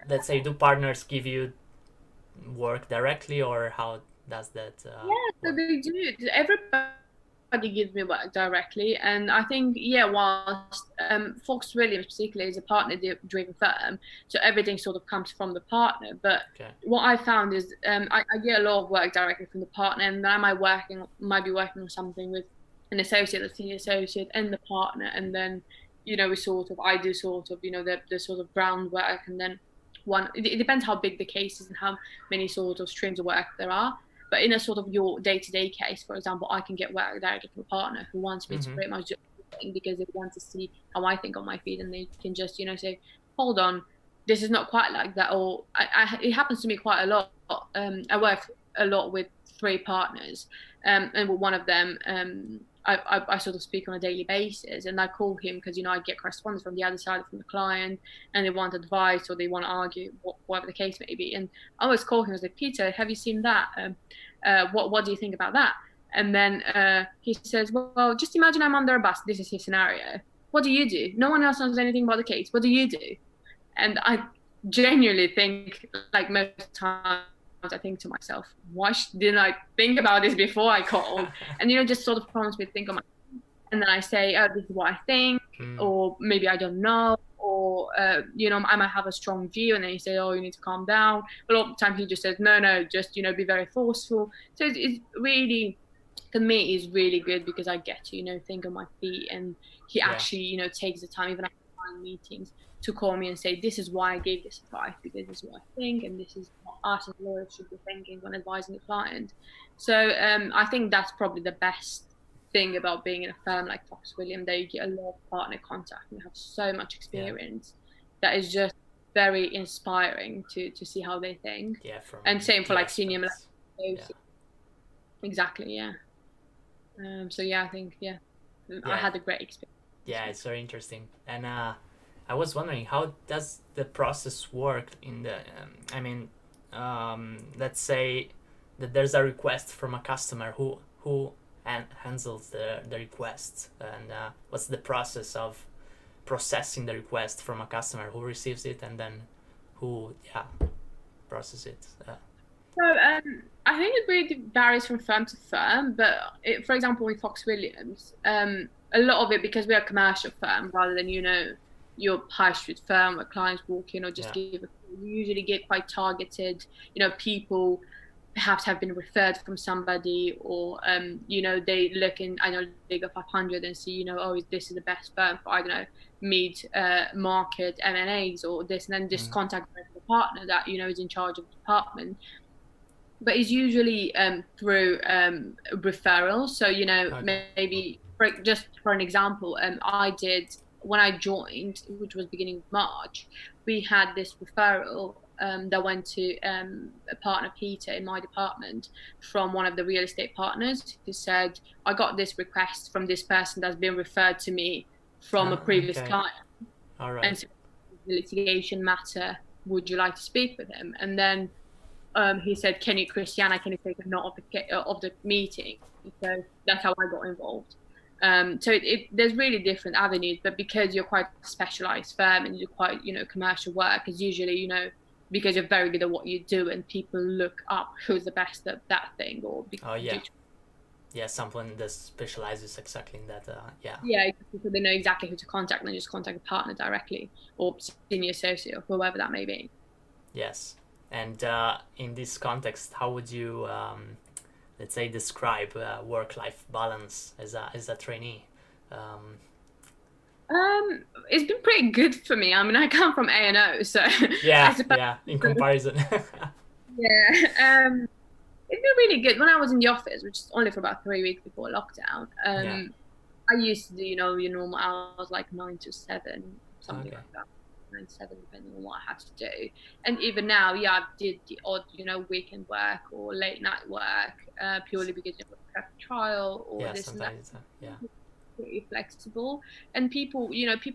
let's say, do partners give you work directly, or how does that so they do. Everybody gives me work directly, and I think whilst Fox Williams particularly is a partner-driven firm, so everything sort of comes from the partner, but what I found is I get a lot of work directly from the partner, and then I might be working on something with an associate, a senior associate, and the partner, and then I do sort of the sort of groundwork, and then it depends how big the case is and how many sort of streams of work there are. But in a sort of your day-to-day case, for example, I can get work directly from a partner who wants me to pretty much do everything, because they want to see how I think on my feet, and they can just say, hold on, this is not quite like that. Or it happens to me quite a lot. I work a lot with 3 partners, and with one of them I sort of speak on a daily basis, and I call him because, I get correspondence from the other side, from the client, and they want advice or they want to argue, whatever the case may be. And I always call him. I was like, Peter, have you seen that? What do you think about that? And then he says, well, just imagine I'm under a bus. This is his scenario. What do you do? No one else knows anything about the case. What do you do? And I genuinely think, like, most times I think to myself, why didn't I think about this before I called? And, just sort of prompts me to think on my own. And then I say, oh, this is what I think, or maybe I don't know, or, I might have a strong view. And then you say, oh, you need to calm down. But a lot of the time he just says, no, just, be very forceful. So it's really, for me, is really good because I get to, think on my feet. And he actually, takes the time, even after meetings, to call me and say, this is why I gave this advice, because this is what I think, and this is what us as lawyers should be thinking when advising a client. So I think that's probably the best thing about being in a firm like Fox William, that you get a lot of partner contact and you have so much experience that is just very inspiring to see how they think. And same for like senior managers. Exactly, so I think I had a great experience. It's very interesting. And I was wondering, how does the process work in the let's say that there's a request from a customer, who handles the request, and what's the process of processing the request from a customer, who receives it and then who processes it? So I think it really varies from firm to firm, but for example, with Fox Williams, a lot of it, because we're a commercial firm rather than, your high street firm where clients walk in or just give a call, you usually get quite targeted, people perhaps have been referred from somebody, or they look in, I know, Liga 500 and see, oh, this is the best firm for, I don't know, mid-market M&As or this, and then just contact the partner that, is in charge of the department. But it's usually through referrals. So, maybe just for an example, I did, when I joined, which was beginning of March, we had this referral that went to a partner, Peter, in my department, from one of the real estate partners, who said, I got this request from this person that's been referred to me from a previous client. All right. And so, the litigation matter, would you like to speak with him? And then he said, Cristiana, can you take a note of the meeting? So that's how I got involved. So there's really different avenues, but because you're quite a specialized firm and you're quite, commercial work, is usually, because you're very good at what you do, and people look up who's the best at that thing, or someone that specializes exactly in that. So they know exactly who to contact, and they just contact a partner directly, or senior associate, or whoever that may be. Yes. And in this context, how would you let's say describe work-life balance as a trainee? It's been pretty good for me. I mean, I come from A&O, so in comparison. It's been really good. When I was in the office, which is only for about 3 weeks before lockdown, I used to do, your normal hours, like 9 to 7, something like that. 9 to 7, depending on what I had to do. And even now, I did the odd, weekend work or late night work, purely because of prep trial or this and that. Pretty flexible, and people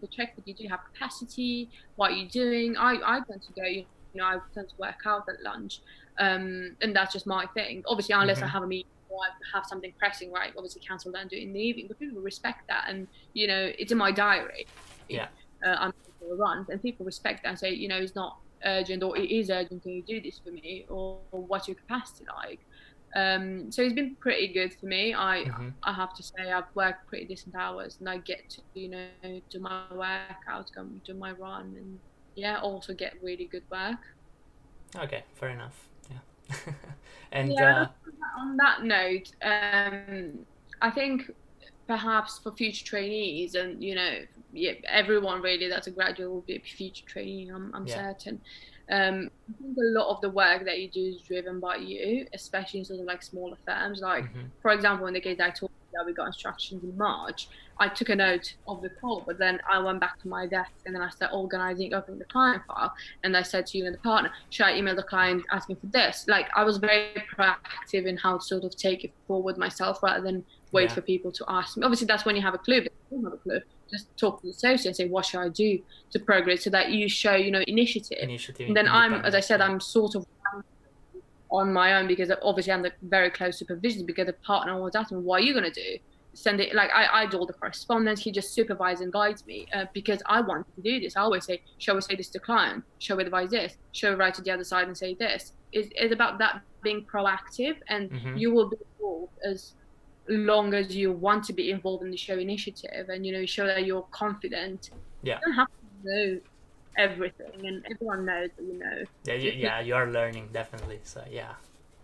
check that you do have capacity. What are you doing? I tend to go, I tend to work out at lunch, and that's just my thing. Obviously, unless I have a meeting or I have something pressing, right? Obviously, cancel that and do it in the evening. But people respect that, and it's in my diary. I'm runs, and people respect that and say, it's not urgent, or it is urgent, can you do this for me, or what's your capacity like? So it's been pretty good for me. I have to say, I've worked pretty decent hours, and I get to do my workouts, do my run, and also get really good work. Okay, fair enough. And on that note, I think perhaps for future trainees, and everyone really that's a graduate will be a future trainee, I'm certain. I think a lot of the work that you do is driven by you, especially in sort of like smaller firms. Like, for example, in the case I told you that we got instructions in March, I took a note of the call, but then I went back to my desk and then I started organizing, opening the client file, and I said to you and the partner, should I email the client asking for this? Like, I was very proactive in how to sort of take it forward myself, rather than wait Yeah. for people to ask me. Obviously, that's when you have a clue, but if you don't have a clue, just talk to the associate and say, what should I do to progress, so that you show, initiative. And then as I said, yeah. I'm sort of on my own, because obviously I'm the very close supervision, because the partner was asking me, what are you going to do? Send it, like I do all the correspondence, he just supervises and guides me, because I wanted to do this. I always say, shall we say this to the client? Shall we advise this? Shall we write to the other side and say this? It's about that being proactive, and you will be involved as long as you want to be involved in the show initiative, and show that you're confident. Yeah. You don't have to know everything, and everyone knows that Yeah, you are learning, definitely. So yeah.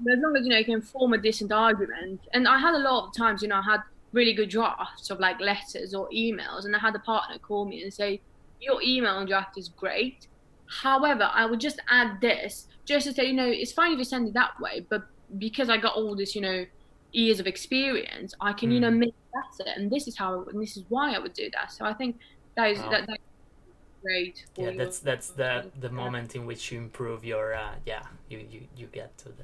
But as long as you can form a decent argument. And I had a lot of times, I had really good drafts of like letters or emails, and I had a partner call me and say, your email draft is great, however, I would just add this, just to say, it's fine if you send it that way, but because I got all this years of experience, I can make it better, and this is why I would do that. So I think that is that's great. Yeah, that's the moment in which you improve your you get to the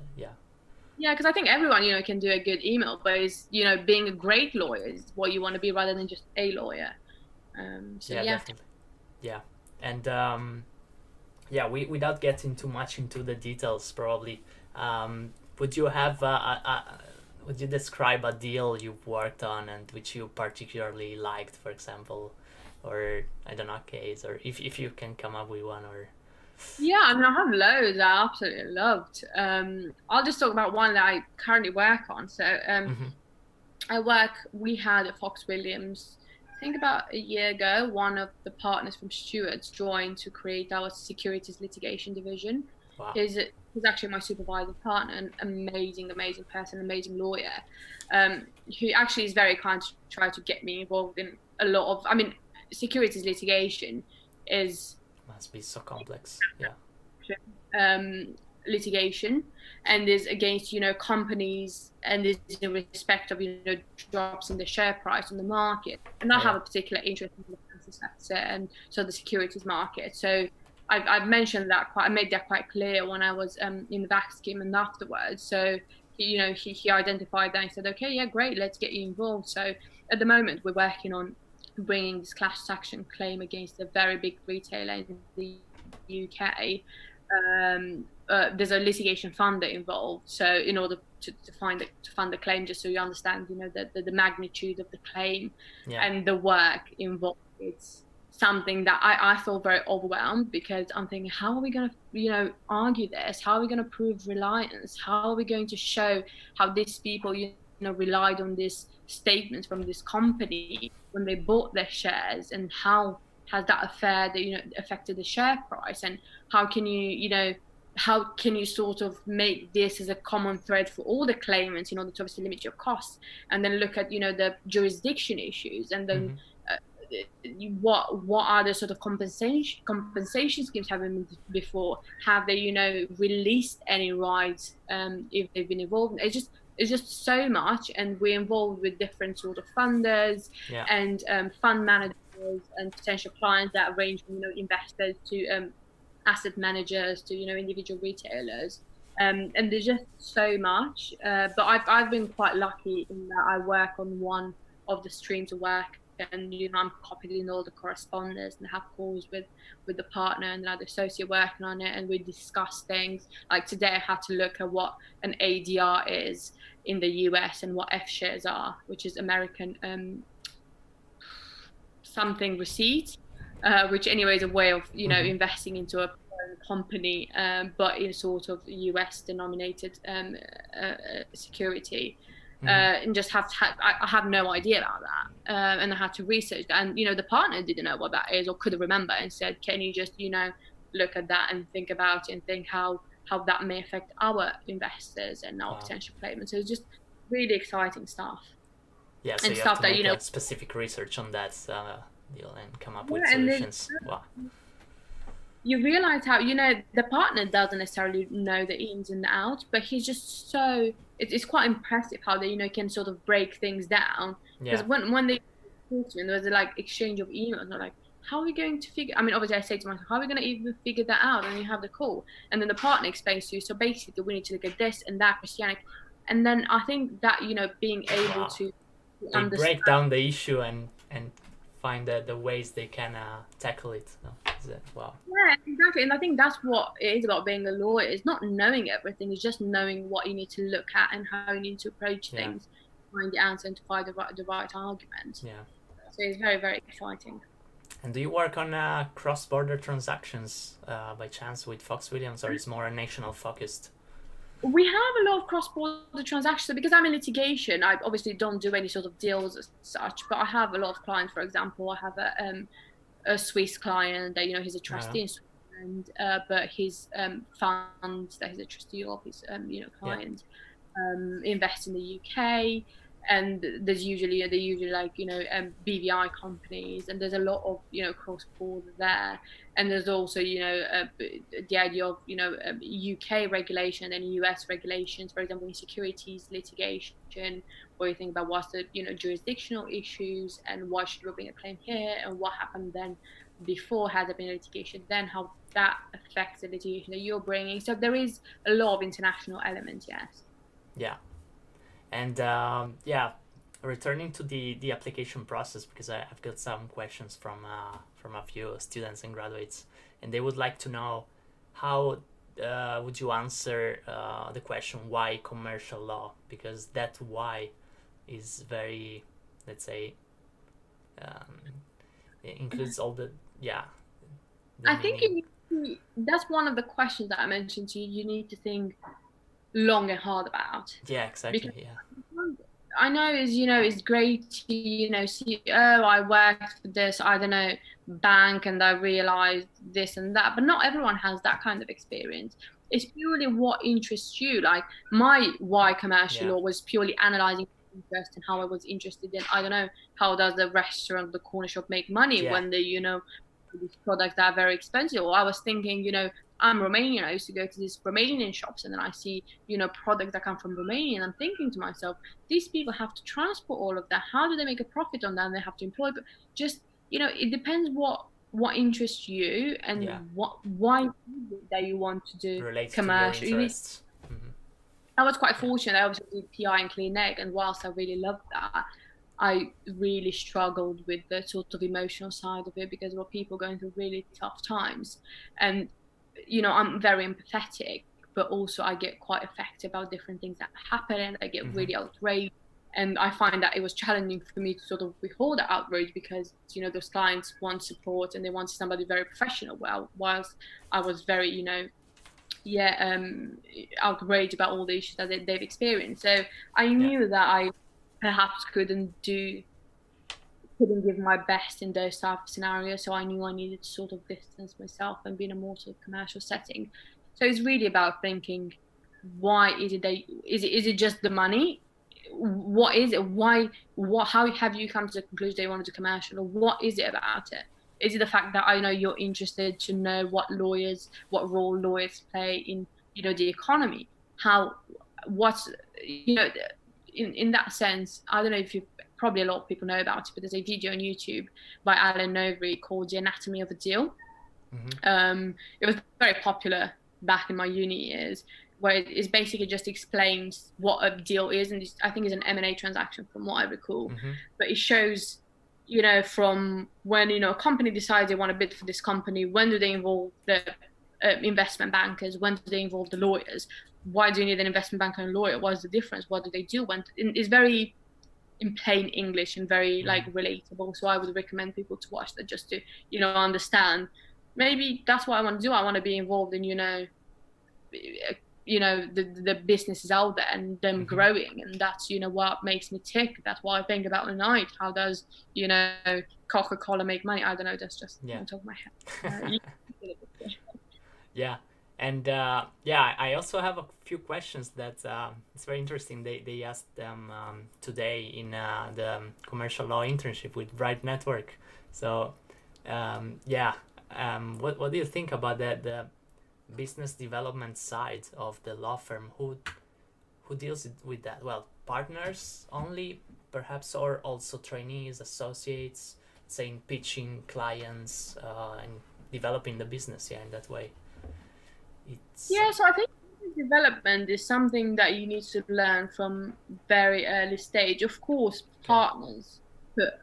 Yeah, because I think everyone can do a good email, but it's being a great lawyer is what you want to be, rather than just a lawyer. Definitely. Yeah. And we, without getting too much into the details, probably would you have would you describe a deal you've worked on and which you particularly liked, for example, or I don't know, a case, or if you can come up with one? Or yeah, I mean, I have loads I absolutely loved. I'll just talk about one that I currently work on. So we had at Fox Williams, I think about a year ago, one of the partners from Stewart's joined to create our securities litigation division. Wow. He's actually my supervisor partner, an amazing person, amazing lawyer, who actually is very kind to try to get me involved in a lot of, I mean, securities litigation must be so complex. Litigation, and is against companies, and is in respect of drops in the share price on the market, and I have a particular interest in the financial sector and so the securities market. So I've mentioned that I made that quite clear when I was in the back scheme and afterwards. So he identified that and said, okay, yeah, great, let's get you involved. So at the moment we're working on bringing this class action claim against a very big retailer in the UK. There's a litigation funder involved, so in order to fund the claim, just so you understand the magnitude of the claim and the work involved, it's something that I feel very overwhelmed, because I'm thinking, how are we going to argue this? How are we going to prove reliance? How are we going to show how these people relied on this statement from this company when they bought their shares, and how has that affected the share price, and how can you sort of make this as a common thread for all the claimants in order to obviously limit your costs, and then look at the jurisdiction issues, and then what are the sort of compensation schemes have been before? Have they released any rights if they've been involved? It's just so much, and we're involved with different sort of funders and fund managers and potential clients that range from investors to asset managers to individual retailers, and there's just so much. But I've been quite lucky in that I work on one of the streams of work, and I'm copied in all the correspondence and have calls with the partner and another associate working on it, and we discuss things. Like today I had to look at what an ADR is in the US and what F shares are, which is American something receipt, which anyway is a way of investing into a company, but in sort of US denominated security. And just I have no idea about that, and I had to research that, and the partner didn't know what that is or couldn't remember, and said, can you just look at that and think about it and think how that may affect our investors and our potential claimants. So it's just really exciting stuff. Yeah, so and you stuff have to that make specific research on that deal and come up with solutions. You realize how the partner doesn't necessarily know the ins and outs, but he's just so it's quite impressive how they can sort of break things down, because when they talk to me and there was a exchange of emails, they're like, how are we going to figure, I mean, obviously I say to myself, how are we going to even figure that out? And you have the call, and then the partner explains to you, so basically we need to look at this and that, Cristiana. And then I think that being able to they break down the issue and find the ways they can tackle it. Wow. Yeah, exactly. And I think that's what it is about being a lawyer. It's not knowing everything. It's just knowing what you need to look at and how you need to approach things, find the answer and to find the right argument. Yeah. So it's very, very exciting. And do you work on cross-border transactions by chance with Fox Williams, or is more national focused? We have a lot of cross-border transactions. So because I'm in litigation, I obviously don't do any sort of deals as such, but I have a lot of clients. For example, I have a Swiss client that, he's a trustee in Switzerland, but his fund that he's a trustee of, his client, invest in the UK. And there's usually like BVI companies, and there's a lot of cross border there. And there's also the idea of UK regulation and US regulations, for example, in securities litigation, where you think about what's the jurisdictional issues and why should we bring a claim here, and what happened then before, has there been litigation, then how that affects the litigation that you're bringing. So there is a lot of international elements. Yes. Yeah. And returning to the application process, because I've got some questions from a few students and graduates, and they would like to know how would you answer the question, why commercial law? Because that why is very, let's say, it includes all the I think that's one of the questions that I mentioned to you. You need to think long and hard about. Yeah, exactly. Because I know it's great to see, I worked for this, I don't know, bank, and I realized this and that, but not everyone has that kind of experience. It's purely what interests you. Like my why commercial law was purely analyzing interest and how I was interested in, I don't know, how does the restaurant, the corner shop make money when they these products that are very expensive. Or I was thinking, I'm Romanian. I used to go to these Romanian shops, and then I see, products that come from Romania, and I'm thinking to myself, these people have to transport all of that. How do they make a profit on that? And they have to employ. But just, it depends what interests you and why that you want to do commercial. I was quite fortunate. I obviously did PI and Clean Egg, and whilst I really loved that, I really struggled with the sort of emotional side of it, because there were people going through really tough times. And I'm very empathetic, but also I get quite affected about different things that happen, and I get really outraged. And I find that it was challenging for me to sort of withhold that outrage, because those clients want support and they want somebody very professional. Whilst I was very outraged about all the issues that they've experienced. So I knew that I perhaps couldn't give my best in those type of scenarios. So I knew I needed to sort of distance myself and be in a more sort of commercial setting. So it's really about thinking, why is it is it just the money? What is it? How have you come to the conclusion that you want to do commercial? Or what is it about it? Is it the fact that I know you're interested to know what role lawyers play in, the economy? In that sense, I don't know if probably a lot of people know about it, but there's a video on YouTube by Allen Overy called The Anatomy of a Deal. It was very popular back in my uni years, where it basically just explains what a deal is, and I think it's an M&A transaction from what I recall. But it shows, from when a company decides they want to bid for this company, when do they involve the investment bankers, when do they involve the lawyers, why do you need an investment banker and a lawyer, what is the difference, what do they do? It's very in plain English and very relatable. So I would recommend people to watch that, just to understand, maybe that's what I want to do. I want to be involved in the businesses out there and them growing, and that's what makes me tick. That's what I think about at night. How does Coca-Cola make money? I don't know, that's just on top of my head. And I also have a few questions that it's very interesting. They asked them today in the commercial law internship with Bright Network. So what do you think about the business development side of the law firm? Who deals with that? Well, partners only, perhaps, or also trainees, associates, saying pitching clients and developing the business in that way. So I think development is something that you need to learn from very early stage. Of course, partners put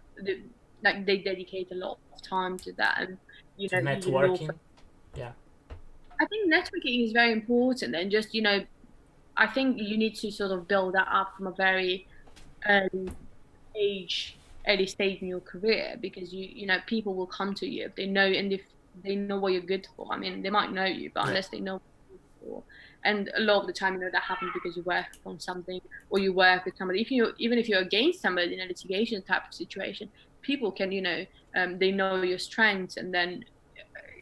like they dedicate a lot of time to that, and networking. Yeah, I think networking is very important, and just I think you need to sort of build that up from a very early stage in your career, because people will come to you if they know, and if they know what you're good for. I mean, they might know you, but unless they know what you're good for. And a lot of the time, that happens because you work on something, or you work with somebody. Even if you're against somebody in a litigation type of situation, people can, they know your strengths, and then,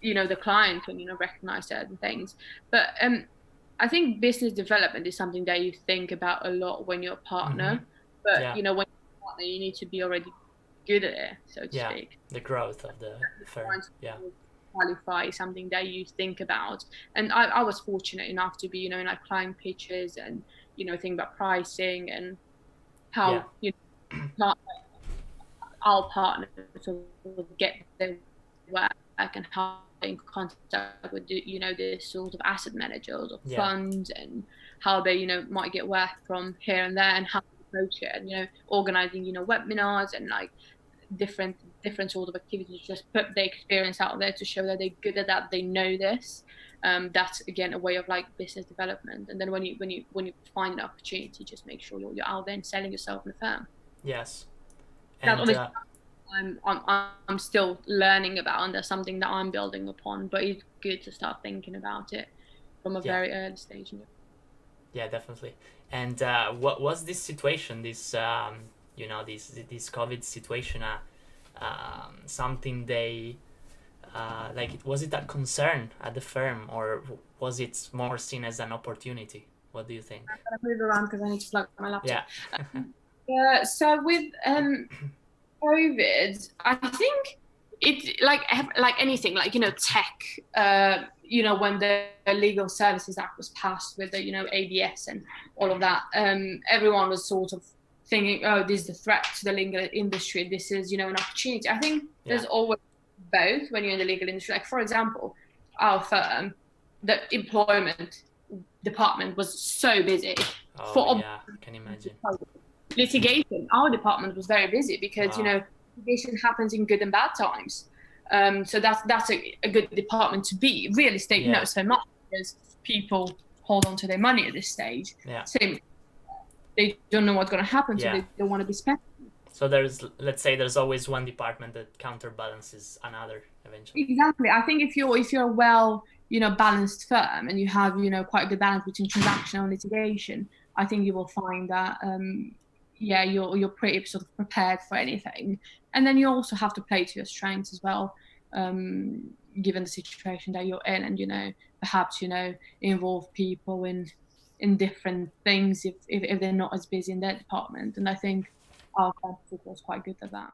the client can, recognize certain things. But I think business development is something that you think about a lot when you're a partner. But when you're a partner, you need to be already good at it, so to speak. The growth of the firm. Qualify something that you think about. And I was fortunate enough to be, in like client pitches, and think about pricing, and how our partners sort of get their work, and how in contact with this sort of asset managers or funds, and how they might get work from here and there, and how to approach it, and organizing webinars, and like different sort of activities, just put their experience out there to show that they're good at that, they know this. That's again a way of like business development. And then when you find an opportunity, just make sure you're out there and selling yourself in the firm. Yes. And I'm still learning about, and that's something that I'm building upon, but it's good to start thinking about it from a very early stage. Yeah, definitely. And what was this situation, this this COVID situation, something they was it a concern at the firm, or was it more seen as an opportunity? What do you think? I'm gonna move around because I need to plug my laptop. Yeah. So with COVID, I think it's like anything, like tech. When the Legal Services Act was passed with the ABS and all of that, everyone was sort of thinking, oh, this is a threat to the legal industry. This is an opportunity. I think there's always both when you're in the legal industry. Like, for example, our firm, the employment department was so busy. I can imagine. Litigation, our department was very busy because litigation happens in good and bad times. So that's a good department to be. Real estate, not so much, because people hold on to their money at this stage. Same, they don't know what's going to happen, so they don't want to be spent. So let's say there's always one department that counterbalances another eventually. Exactly. I think if you're a well balanced firm, and you have quite a good balance between transactional and litigation, I think you will find that you're pretty sort of prepared for anything. And then you also have to play to your strengths as well, given the situation that you're in, and perhaps involve people in different things if they're not as busy in their department. And I think our firm was quite good at that.